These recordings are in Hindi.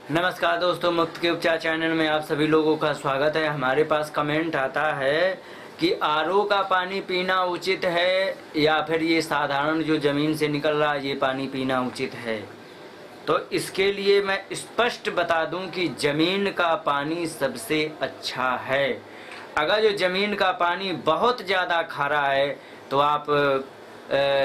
नमस्कार दोस्तों, मुफ्त के उपचार चैनल में आप सभी लोगों का स्वागत है। हमारे पास कमेंट आता है कि आरओ का पानी पीना उचित है या फिर ये साधारण जो ज़मीन से निकल रहा है ये पानी पीना उचित है। तो इसके लिए मैं स्पष्ट बता दूं कि ज़मीन का पानी सबसे अच्छा है। अगर जो ज़मीन का पानी बहुत ज़्यादा खारा है तो आप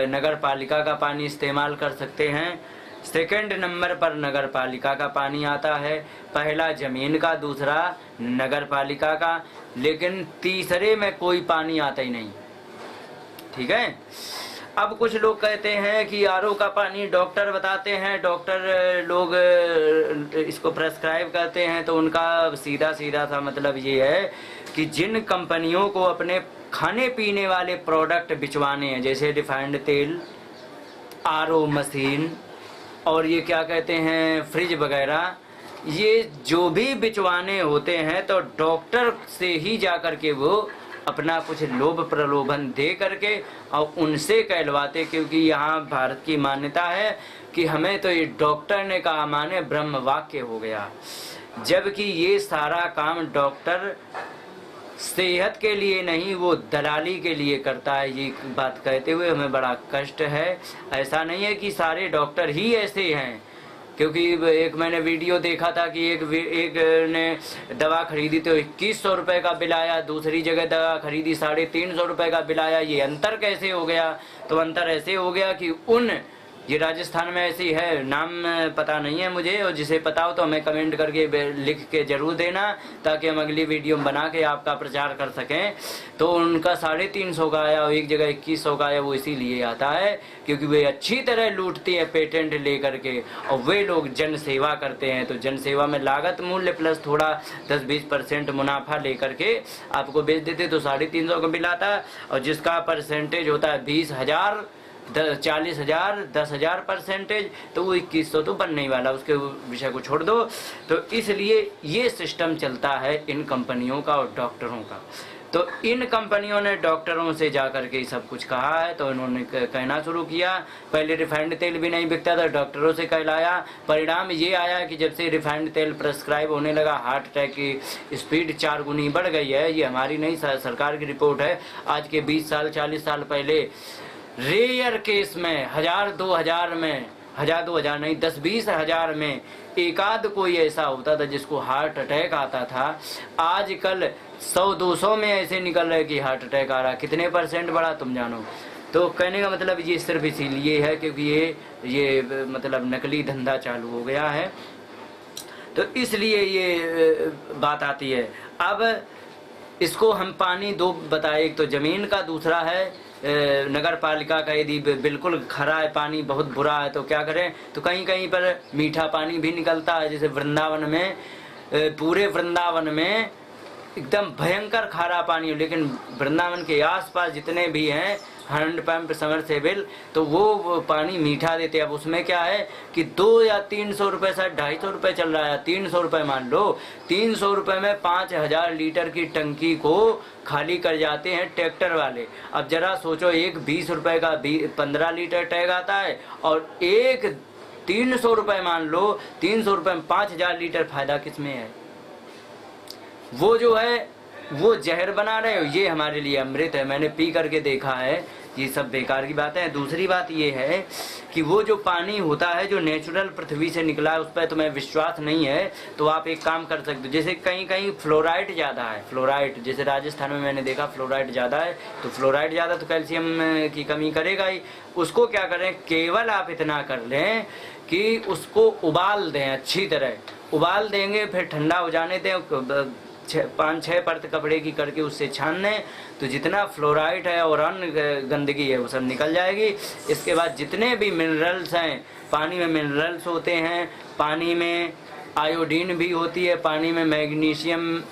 नगर पालिका का पानी इस्तेमाल कर सकते हैं। सेकंड नंबर पर नगर पालिका का पानी आता है, पहला ज़मीन का, दूसरा नगर पालिका का, लेकिन तीसरे में कोई पानी आता ही नहीं। ठीक है। अब कुछ लोग कहते हैं कि आरओ का पानी डॉक्टर बताते हैं, डॉक्टर लोग इसको प्रेस्क्राइब करते हैं, तो उनका सीधा सीधा सा मतलब ये है कि जिन कंपनियों को अपने खाने पीने वाले प्रोडक्ट बिचवाने हैं, जैसे रिफाइंड तेल, आरओ मशीन और ये क्या कहते हैं फ्रिज वगैरह, ये जो भी बिचवाने होते हैं तो डॉक्टर से ही जा कर के वो अपना कुछ लोभ प्रलोभन दे करके और उनसे कहलवाते, क्योंकि यहाँ भारत की मान्यता है कि हमें तो ये डॉक्टर ने कहा माने ब्रह्म वाक्य हो गया। जबकि ये सारा काम डॉक्टर सेहत के लिए नहीं, वो दलाली के लिए करता है। ये बात कहते हुए हमें बड़ा कष्ट है। ऐसा नहीं है कि सारे डॉक्टर ही ऐसे हैं, क्योंकि एक मैंने वीडियो देखा था कि एक ने दवा खरीदी तो 2100 रुपये का बिल आया, दूसरी जगह दवा खरीदी 350 रुपये का बिल आया। ये अंतर कैसे हो गया? तो अंतर ऐसे हो गया कि ये राजस्थान में ऐसी है, नाम पता नहीं है मुझे, और जिसे पता हो तो हमें कमेंट करके लिख के जरूर देना, ताकि हम अगली वीडियो बना के आपका प्रचार कर सकें। तो उनका 350 का आया और एक जगह 2100 का आया। वो इसीलिए आता है क्योंकि वे अच्छी तरह लूटती है पेटेंट ले करके, और वे लोग जन सेवा करते हैं। तो जन सेवा में लागत मूल्य प्लस थोड़ा 10-20% मुनाफा ले करके आपको बेच देते, तो 350 का बिल आता है। और जिसका परसेंटेज होता है 20,000, 40,000, 10,000 परसेंटेज, तो वो 2100 तो बनने ही वाला, उसके विषय को छोड़ दो। तो इसलिए ये सिस्टम चलता है इन कंपनियों का और डॉक्टरों का। तो इन कंपनियों ने डॉक्टरों से जाकर के सब कुछ कहा है, तो इन्होंने कहना शुरू किया। पहले रिफाइंड तेल भी नहीं बिकता था, डॉक्टरों से कहलाया। परिणाम ये आया कि जब से रिफाइंड तेल प्रेस्क्राइब होने लगा, हार्ट अटैक की स्पीड 4 गुनी बढ़ गई है। ये हमारी नहीं, सरकार की रिपोर्ट है। आज के 20 साल 40 साल पहले रेयर केस में 1000-2000 में, 1000-2000 नहीं, 10-20 हजार में एकाध कोई ऐसा होता था जिसको हार्ट अटैक आता था। आजकल 100-200 में ऐसे निकल रहे कि हार्ट अटैक आ रहा। कितने परसेंट बढ़ा तुम जानो। तो कहने का मतलब ये सिर्फ इसीलिए है क्योंकि ये मतलब नकली धंधा चालू हो गया है, तो इसलिए ये बात आती है। अब इसको हम पानी दो बताए, एक तो जमीन का, दूसरा है नगर पालिका का। यदि बिल्कुल खरा है पानी, बहुत बुरा है, तो क्या करें? तो कहीं कहीं पर मीठा पानी भी निकलता है। जैसे वृंदावन में, पूरे वृंदावन में एकदम भयंकर खारा पानी, लेकिन वृंदावन के आसपास जितने भी हैं हैंडपंप, समरसेबिल, तो वो पानी मीठा देते हैं। अब उसमें क्या है कि 200 या 300 रुपये, शायद 250 रुपये चल रहा है, 300 रुपये मान लो। 300 रुपये में 5000 लीटर की टंकी को खाली कर जाते हैं ट्रैक्टर वाले। अब जरा सोचो, एक 20 रुपये का 15 लीटर टैग आता है, और एक 300 रुपये मान लो, 300 रुपये में 5000 लीटर, फायदा किसमें है? वो जो है वो जहर बना रहे हो, ये हमारे लिए अमृत है। मैंने पी करके देखा है, ये सब बेकार की बातें हैं। दूसरी बात ये है कि वो जो पानी होता है जो नेचुरल पृथ्वी से निकला है, उस पर तुम्हें विश्वास नहीं है तो आप एक काम कर सकते हो। जैसे कहीं कहीं फ्लोराइड ज़्यादा है, फ्लोराइड, जैसे राजस्थान में मैंने देखा फ्लोराइड ज़्यादा है, तो फ्लोराइड ज़्यादा तो कैल्शियम की कमी करेगा ही। उसको क्या करें, केवल आप इतना कर लें कि उसको उबाल दें, अच्छी तरह उबाल देंगे, फिर ठंडा हो जाने दें, 5-6 परत कपड़े की करके उससे छानने, तो जितना फ्लोराइड है और अन्य गंदगी है वो सब निकल जाएगी। इसके बाद जितने भी मिनरल्स हैं, पानी में मिनरल्स होते हैं, पानी में आयोडीन भी होती है, पानी में मैग्नीशियम,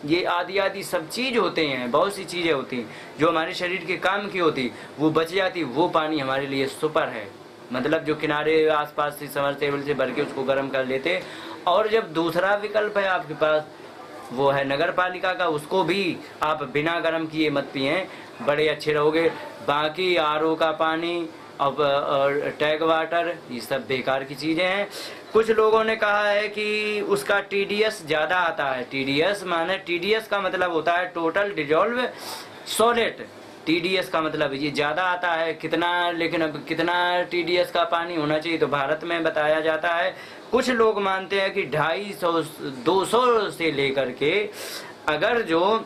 ये आदि आदि सब चीज़ होते हैं, बहुत सी चीज़ें होती हैं जो हमारे शरीर के काम की होती, वो बच जाती। वो पानी हमारे लिए सुपर है। मतलब जो किनारे आसपास से समरसेबल से भर के उसको गर्म कर लेते। और जब दूसरा विकल्प है आपके पास, वो है नगर पालिका का, उसको भी आप बिना गर्म किए मत पिए, बड़े अच्छे रहोगे। बाकी आरओ का पानी और टैग वाटर, ये सब बेकार की चीज़ें हैं। कुछ लोगों ने कहा है कि उसका TDS ज़्यादा आता है। TDS माने TDS का मतलब होता है टोटल डिजॉल्व सॉलिड। TDS का मतलब ये ज़्यादा आता है कितना, लेकिन अब कितना TDS का पानी होना चाहिए तो भारत में बताया जाता है। कुछ लोग मानते हैं कि 250 200 से लेकर के अगर जो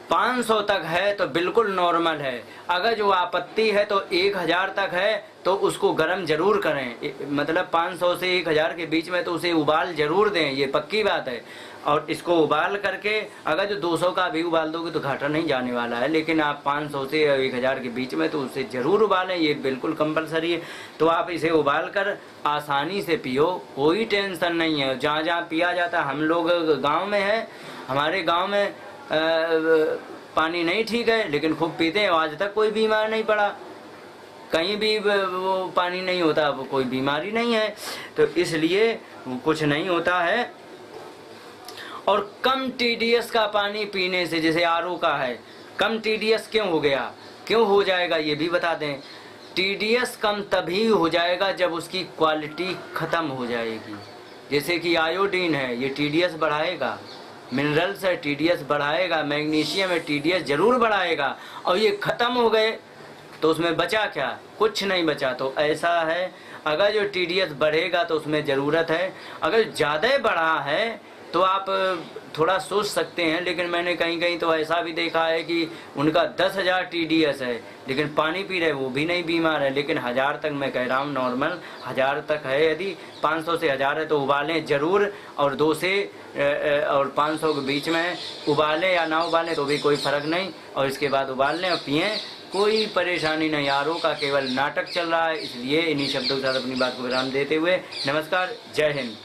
500 तक है तो बिल्कुल नॉर्मल है। अगर जो आपत्ति है तो 1000 तक है तो उसको गर्म जरूर करें, मतलब 500 से 1000 के बीच में तो उसे उबाल जरूर दें, ये पक्की बात है। और इसको उबाल करके अगर जो 200 का भी उबाल दोगे तो घाटा नहीं जाने वाला है, लेकिन आप 500 से 1000 के बीच में तो उसे ज़रूर उबालें, ये बिल्कुल कंपलसरी है। तो आप इसे उबाल कर आसानी से पियो, कोई टेंशन नहीं है। जहाँ जहाँ पिया जाता है, हम लोग गाँव में है, हमारे गाँव में पानी नहीं ठीक है लेकिन खूब पीते हैं, आज तक कोई बीमार नहीं पड़ा, कहीं भी वो पानी नहीं होता, वो कोई बीमारी नहीं है, तो इसलिए कुछ नहीं होता है। और कम TDS का पानी पीने से, जैसे RO का है, कम TDS क्यों हो गया, क्यों हो जाएगा ये भी बता दें। TDS कम तभी हो जाएगा जब उसकी क्वालिटी ख़त्म हो जाएगी। जैसे कि आयोडीन है, ये TDS बढ़ाएगा, मिनरल्स है TDS बढ़ाएगा, मैग्नीशियम है TDS जरूर बढ़ाएगा, और ये ख़त्म हो गए तो उसमें बचा क्या, कुछ नहीं बचा। तो ऐसा है, अगर जो TDS बढ़ेगा तो उसमें ज़रूरत है, अगर ज़्यादा बढ़ा है तो आप थोड़ा सोच सकते हैं। लेकिन मैंने कहीं कहीं तो ऐसा भी देखा है कि उनका 10,000 TDS है लेकिन पानी पी रहे, वो भी नहीं बीमार है। लेकिन 1000 तक मैं कह रहा हूँ, नॉर्मल 1000 तक है। यदि 500 से 1000 है तो उबालें ज़रूर, और 2 से और 500 के बीच में उबालें या ना उबालें तो भी कोई फ़र्क नहीं, और इसके बाद उबाल लें और पिएँ, कोई परेशानी नहीं। RO का केवल नाटक चल रहा है। इसलिए इन्हीं शब्दों के साथ अपनी बात को विराम देते हुए नमस्कार, जय हिंद।